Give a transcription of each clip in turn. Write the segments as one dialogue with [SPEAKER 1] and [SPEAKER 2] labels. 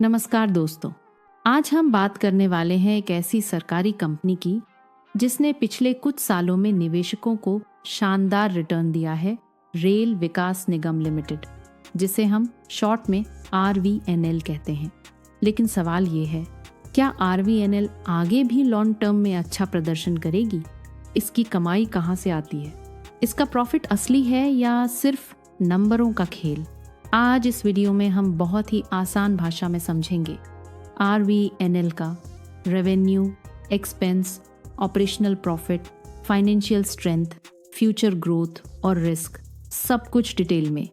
[SPEAKER 1] नमस्कार दोस्तों, आज हम बात करने वाले हैं एक ऐसी सरकारी कंपनी की जिसने पिछले कुछ सालों में निवेशकों को शानदार रिटर्न दिया है। रेल विकास निगम लिमिटेड, जिसे हम शॉर्ट में RVNL कहते हैं। लेकिन सवाल ये है, क्या RVNL आगे भी लॉन्ग टर्म में अच्छा प्रदर्शन करेगी? इसकी कमाई कहाँ से आती है? इसका प्रॉफिट असली है या सिर्फ नंबरों का खेल? आज इस वीडियो में हम बहुत ही आसान भाषा में समझेंगे RVNL का revenue, expense, operational profit, financial strength, future growth और रिस्क, सब कुछ डिटेल में।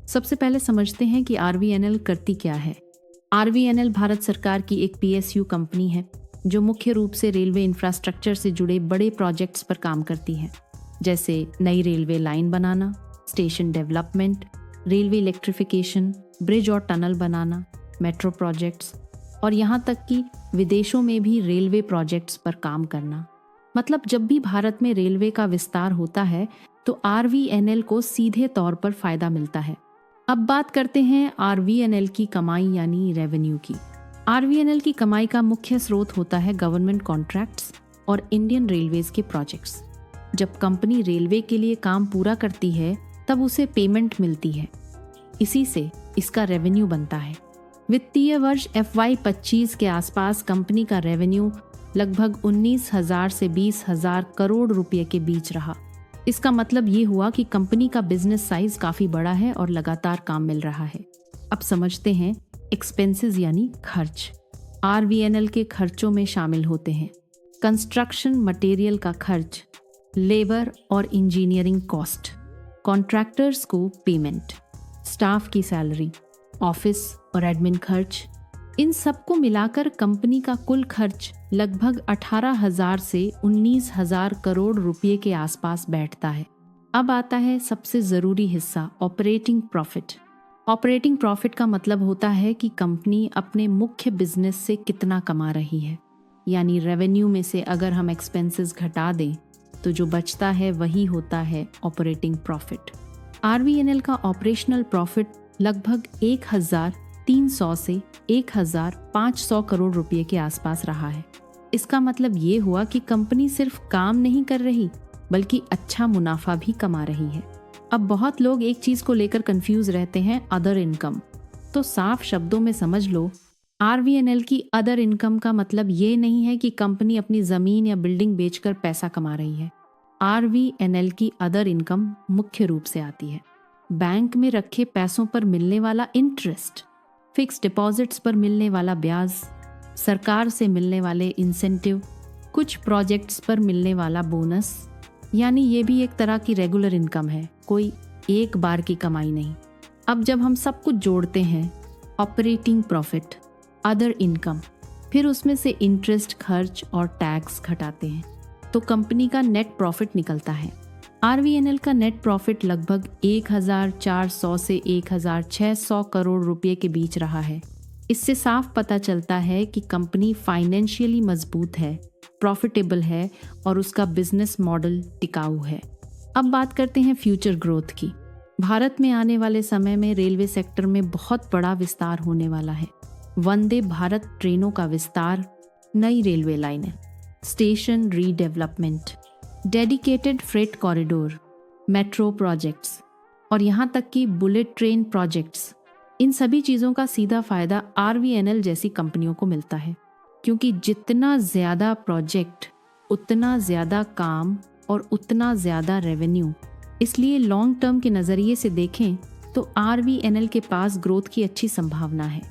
[SPEAKER 1] सबसे पहले समझते हैं कि RVNL करती क्या है। RVNL भारत सरकार की एक PSU कंपनी है जो मुख्य रूप से रेलवे इंफ्रास्ट्रक्चर से जुड़े बड़े प्रोजेक्ट्स पर काम करती है, जैसे नई रेलवे लाइन बनाना, station development, railway electrification, bridge और टनल बनाना, मेट्रो प्रोजेक्ट्स और यहाँ तक कि विदेशों में भी रेलवे प्रोजेक्ट्स पर काम करना। मतलब जब भी भारत में रेलवे का विस्तार होता है तो RVNL को सीधे तौर पर फायदा मिलता है। अब बात करते हैं RVNL की कमाई यानी रेवेन्यू की। RVNL की कमाई का मुख्य स्रोत होता है गवर्नमेंट कॉन्ट्रैक्ट्स और इंडियन रेलवेज के प्रोजेक्ट्स। जब कंपनी रेलवे के लिए काम पूरा करती है तब उसे पेमेंट मिलती है, इसी से इसका रेवेन्यू बनता है। वित्तीय वर्ष FY25 के आसपास कंपनी का रेवेन्यू लगभग 19,000 से 20,000 करोड़ रुपए के बीच रहा। इसका मतलब ये हुआ कि कंपनी का बिजनेस साइज काफी बड़ा है और लगातार काम मिल रहा है। अब समझते हैं एक्सपेंसेस यानी खर्च। RVNL के खर्चों में शामिल होते हैं कंस्ट्रक्शन मटेरियल का खर्च, लेबर और इंजीनियरिंग कॉस्ट, कॉन्ट्रैक्टर्स को पेमेंट, स्टाफ की सैलरी, ऑफिस और एडमिन खर्च। इन सबको मिलाकर कंपनी का कुल खर्च लगभग 18,000 से 19,000 करोड़ रुपए के आसपास बैठता है। अब आता है सबसे ज़रूरी हिस्सा, ऑपरेटिंग प्रॉफिट। ऑपरेटिंग प्रॉफिट का मतलब होता है कि कंपनी अपने मुख्य बिजनेस से कितना कमा रही है। यानी रेवेन्यू में से अगर हम एक्सपेंसेस घटा दें तो जो बचता है वही होता है ऑपरेटिंग प्रॉफिट। RVNL का ऑपरेशनल प्रॉफिट लगभग 1,300 से 1,500 करोड़ रुपए के आसपास रहा है। इसका मतलब ये हुआ कि कंपनी सिर्फ काम नहीं कर रही बल्कि अच्छा मुनाफा भी कमा रही है। अब बहुत लोग एक चीज को लेकर कंफ्यूज रहते हैं, अदर इनकम। तो साफ शब्दों में समझ लो, RVNL की अदर इनकम का मतलब ये नहीं है कि कंपनी अपनी जमीन या बिल्डिंग बेचकर पैसा कमा रही है। RVNL की अदर इनकम मुख्य रूप से आती है बैंक में रखे पैसों पर मिलने वाला इंटरेस्ट, फिक्स डिपॉजिट्स पर मिलने वाला ब्याज, सरकार से मिलने वाले इंसेंटिव, कुछ प्रोजेक्ट्स पर मिलने वाला बोनस। यानी ये भी एक तरह की रेगुलर इनकम है, कोई एक बार की कमाई नहीं। अब जब हम सब कुछ जोड़ते हैं, ऑपरेटिंग प्रॉफिट, अदर इनकम, फिर उसमें से इंटरेस्ट, खर्च और टैक्स घटाते हैं तो कंपनी का नेट प्रॉफिट निकलता है। RVNL का नेट प्रॉफिट लगभग 1,400 से 1,600 करोड़ रुपए के बीच रहा है। इससे साफ पता चलता है कि कंपनी फाइनेंशियली मजबूत है, प्रॉफिटेबल है और उसका बिजनेस मॉडल टिकाऊ है। अब बात करते हैं फ्यूचर ग्रोथ की। भारत में आने वाले समय में रेलवे सेक्टर में बहुत बड़ा विस्तार होने वाला है। वंदे भारत ट्रेनों का विस्तार, नई रेलवे लाइनें, station redevelopment, dedicated freight corridor, metro projects और यहाँ तक कि बुलेट ट्रेन प्रोजेक्ट्स, इन सभी चीज़ों का सीधा फायदा RVNL जैसी कंपनियों को मिलता है। क्योंकि जितना ज़्यादा प्रोजेक्ट उतना ज़्यादा काम और उतना ज़्यादा रेवेन्यू। इसलिए लॉन्ग टर्म के नज़रिए से देखें तो RVNL के पास ग्रोथ की अच्छी संभावना है।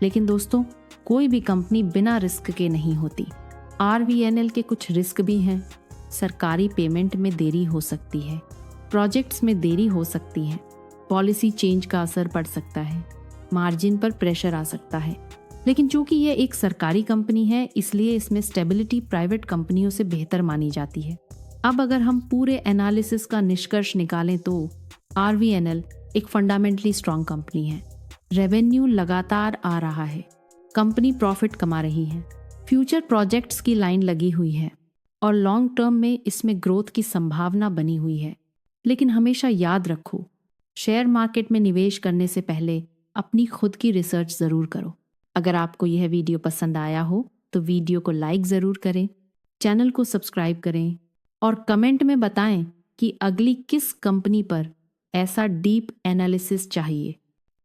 [SPEAKER 1] लेकिन दोस्तों, कोई भी कंपनी बिना रिस्क के नहीं होती। RVNL के कुछ रिस्क भी हैं। सरकारी पेमेंट में देरी हो सकती है, प्रोजेक्ट्स में देरी हो सकती है, पॉलिसी चेंज का असर पड़ सकता है, मार्जिन पर प्रेशर आ सकता है। लेकिन चूंकि ये एक सरकारी कंपनी है इसलिए इसमें स्टेबिलिटी प्राइवेट कंपनियों से बेहतर मानी जाती है। अब अगर हम पूरे एनालिसिस का निष्कर्ष निकालें तो RVNL एक फंडामेंटली स्ट्रांग कंपनी है। रेवेन्यू लगातार आ रहा है, कंपनी प्रॉफिट कमा रही है, फ्यूचर प्रोजेक्ट्स की लाइन लगी हुई है और लॉन्ग टर्म में इसमें ग्रोथ की संभावना बनी हुई है। लेकिन हमेशा याद रखो, शेयर मार्केट में निवेश करने से पहले अपनी खुद की रिसर्च ज़रूर करो। अगर आपको यह वीडियो पसंद आया हो तो वीडियो को लाइक ज़रूर करें, चैनल को सब्सक्राइब करें और कमेंट में बताएं कि अगली किस कंपनी पर ऐसा डीप एनालिसिस चाहिए।